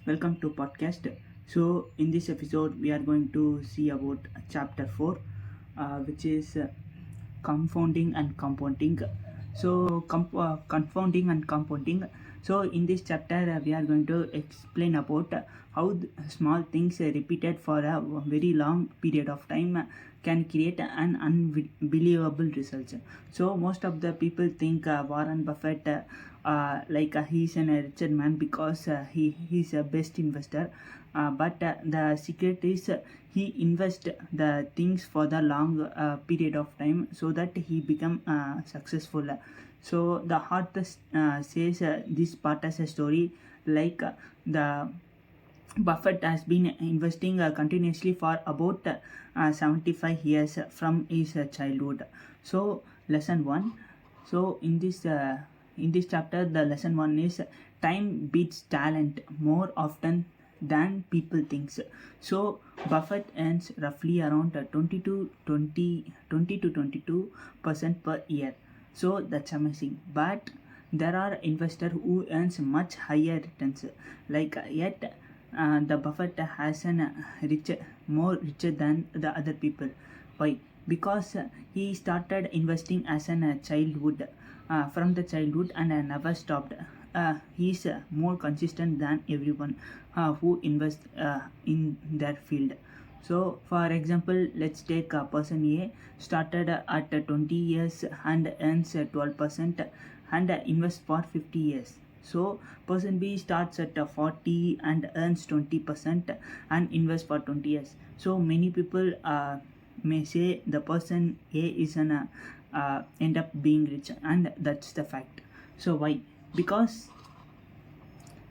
Welcome to podcast. So in this episode we are going to see about chapter 4, which is confounding and compounding. So confounding and compounding. So in this chapter we are going to explain about how small things repeated for a very long period of time can create an unbelievable results. So most of the people think Warren Buffett he's a richer man because he's a best investor, but the secret is he invest the things for the long period of time so that he become successful. So the artist says this part as a story the Buffett has been investing continuously for about 75 years from his childhood. So lesson 1. So in this chapter the lesson 1 is time beats talent more often than people thinks. So Buffett earns roughly around 20 to 22% per year. So that's amazing. But there are investors who earns much higher returns. Yet the Buffett has an more richer than the other people. Why? Because he started investing as an childhood, from the childhood, and never stopped. He's more consistent than everyone who invest in their field. So, for example, let's take a person A started at 20 years and earns 12% and invests for 50 years. So, person B starts at 40 and earns 20% and invests for 20 years. So, many people may say the person A is an end up being rich, and that's the fact. So, why? Because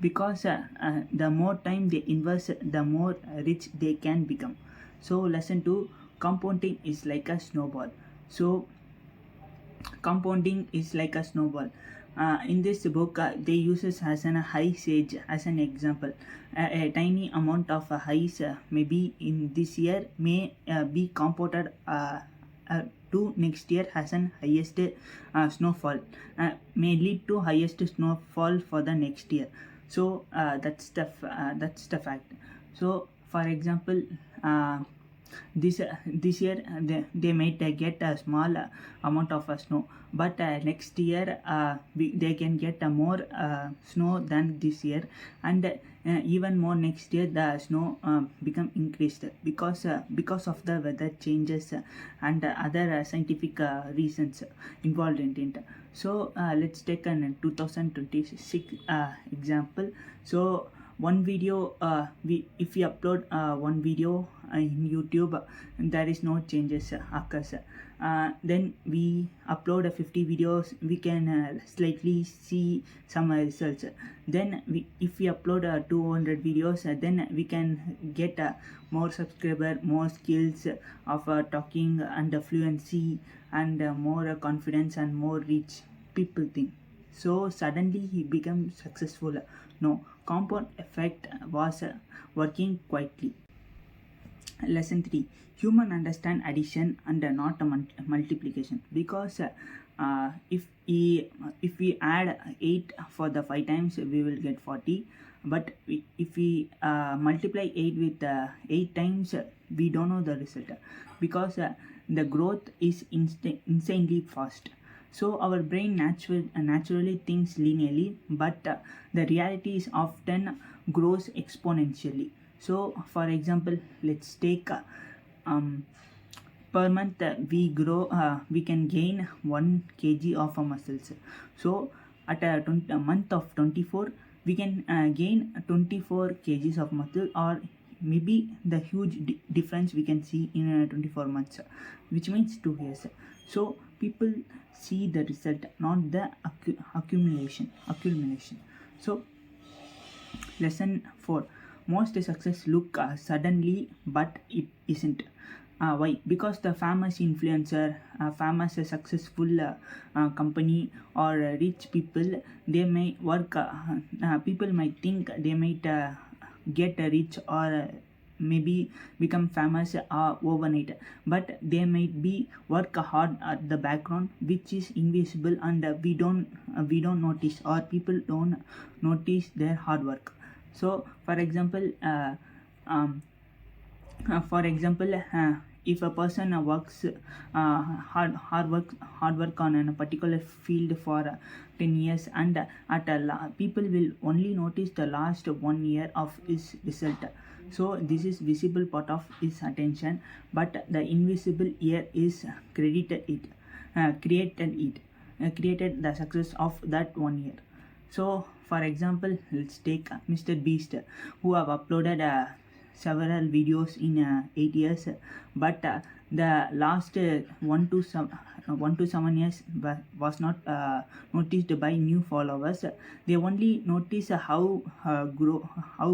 the more time they invest, the more rich they can become. So lesson 2, compounding is like a snowball. So compounding is like a snowball. In this book they uses as an high sage as an example. A tiny amount of ice maybe in this year may be compounded to next year has an highest snowfall, may lead to highest snowfall for the next year. So that's the fact. So for example, this year they might get a small amount of snow, but next year they can get more snow than this year, and even more next year the snow become increased because of the weather changes and other scientific reasons involved in it. So let's take an 2026 example. So one video, if we upload one video in YouTube, there is no changes occurs. Then we upload 50 videos, we can slightly see some results. Then if we upload 200 videos, then we can get more subscriber, more skills of talking and fluency, and more confidence and more reach, people think. So suddenly he became successful. No, compound effect was working quietly. Lesson 3, human understand addition and not multiplication, because if we add 8 for the 5 times we will get 40, but if we multiply 8 with 8 times, we don't know the result, because the growth is insanely fast. So our brain naturally thinks linearly, but the reality is often grows exponentially. So for example, let's take per month we can gain 1 kg of muscles. So at a month of 24 we can gain 24 kgs of muscle, or maybe the huge difference we can see in 24 months, which means 2 years. So people see the result, not the accumulation. So lesson 4, most success look suddenly, but it isn't. Why? Because the famous influencer, famous successful company, or rich people, they may work. People might think they might get rich, or maybe become famous overnight, but they might be work hard at the background, which is invisible, and we don't notice, or people don't notice their hard work. So um, for example, if a person works hard work on a particular field for 10 years, and people will only notice the last 1 year of his result. So this is visible part of his attention, but the invisible ear is created the success of that 1 year. So for example, let's take Mr. Beast, who have uploaded several videos in 8 years, but the last 1 to 7 years was not noticed by new followers. They only notice how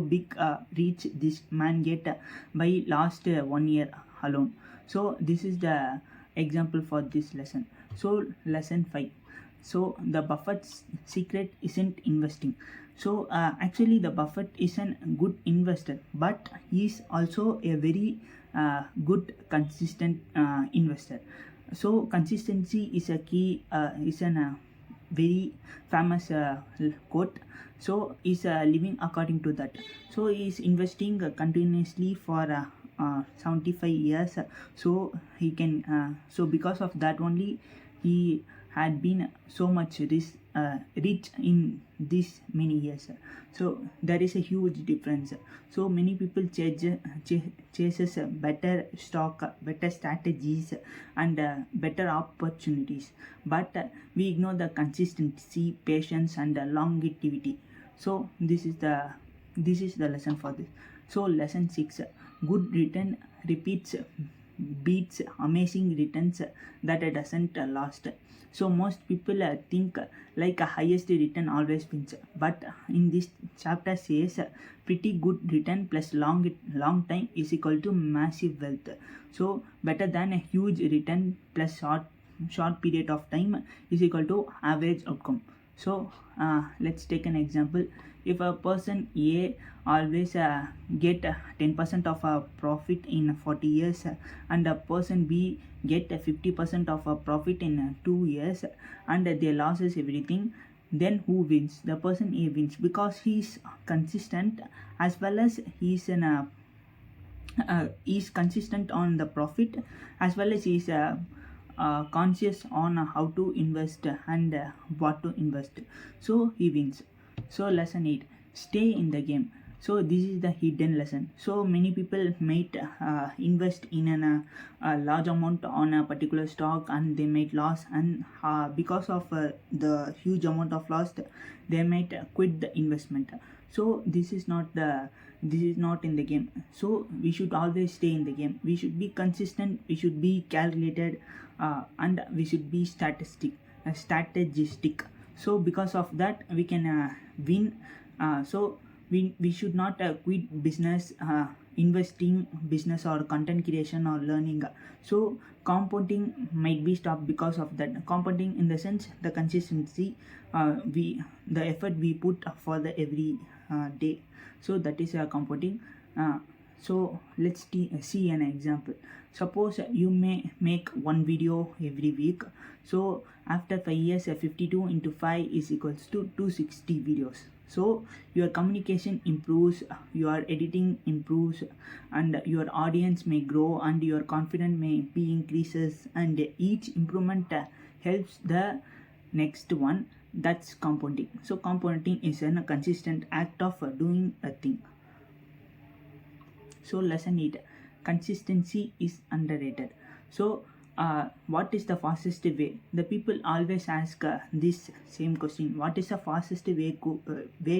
big reach this man get by last 1 year alone. So this is the example for this lesson. So lesson 5. So the Buffett's secret isn't investing. So actually the Buffett is a good investor, but he is also a very good consistent investor. So consistency is a key, is an very famous quote. So is living according to that. So he is investing continuously for 75 years. So he can so because of that only he had been so much rich in these many years. So there is a huge difference. So many people chases better stock, better strategies, and better opportunities, but we ignore the consistency, patience, and longevity. So this is the lesson for this. So lesson 6: good return repeats beats amazing returns that doesn't last. So most people think like a highest return always wins, but in this chapter says pretty good return plus long time is equal to massive wealth. So better than a huge return plus short period of time is equal to average outcome. So let's take an example. If a person A always get 10% of a profit in 40 years, and a person B get 50% of a profit in 2 years, and they loses everything, then who wins? The person A wins, because he is consistent, as well as he is consistent on the profit, as well as he is conscious on how to invest and what to invest. So he wins. So lesson 8: stay in the game. So this is the hidden lesson. So many people might invest in a large amount on a particular stock, and they might loss, and because of the huge amount of loss, they might quit the investment. So this is not in the game. So we should always stay in the game. We should be consistent, we should be calculated, and we should be strategistic. So because of that we can win. So we should not quit business, investing business, or content creation, or learning. So compounding might be stopped because of that. Compounding in the sense the consistency, the effort we put for the every day. So that is compounding. So let's see an example. Suppose you may make one video every week. So after 5 years, 52 into 5 is equals to 260 videos. So your communication improves, your editing improves, and your audience may grow, and your confidence may be increases, and each improvement helps the next one. That's compounding. So compounding is a consistent act of doing a thing. So lesson 8: consistency is underrated. So what is the fastest way? The people always ask this same question: what is the fastest way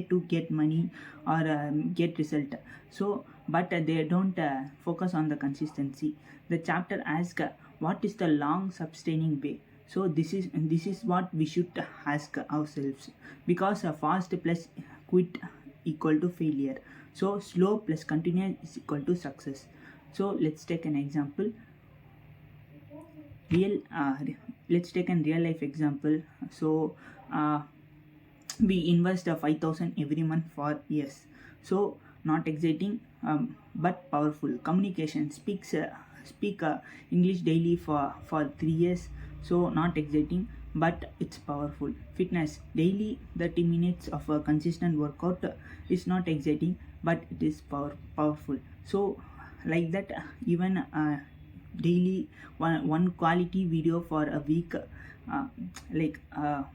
to get money or get result? So but they don't focus on the consistency. The chapter asks what is the long sustaining way. So this is what we should ask ourselves, because fast plus quit equal to failure. So slow plus continuous is equal to success. So let's take an example. Let's take a real life example. So we invest 5,000 every month for years. So not exciting, but powerful. Communication: speak English daily for 3 years. So not exciting, but it's powerful. Fitness daily 30 minutes of a consistent workout is not exciting, but it is powerful. So like that, even daily one quality video for a week,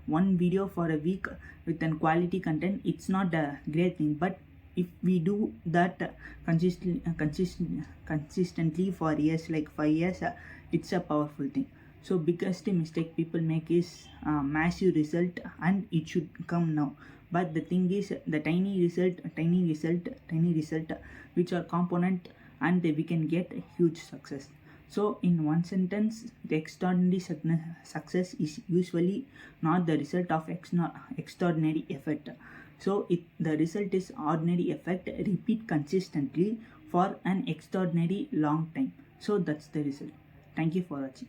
one video for a week with an quality content, it's not a great thing, but if we do that consistently for years, like 5 years, it's a powerful thing. So biggest mistake people make is massive result, and it should come now. But the thing is, the tiny result which are component, and we can get huge success. So in one sentence, the extraordinary success is usually not the result of extraordinary effort. So the result is ordinary effect repeat consistently for an extraordinary long time. So that's the result. Thank you for watching.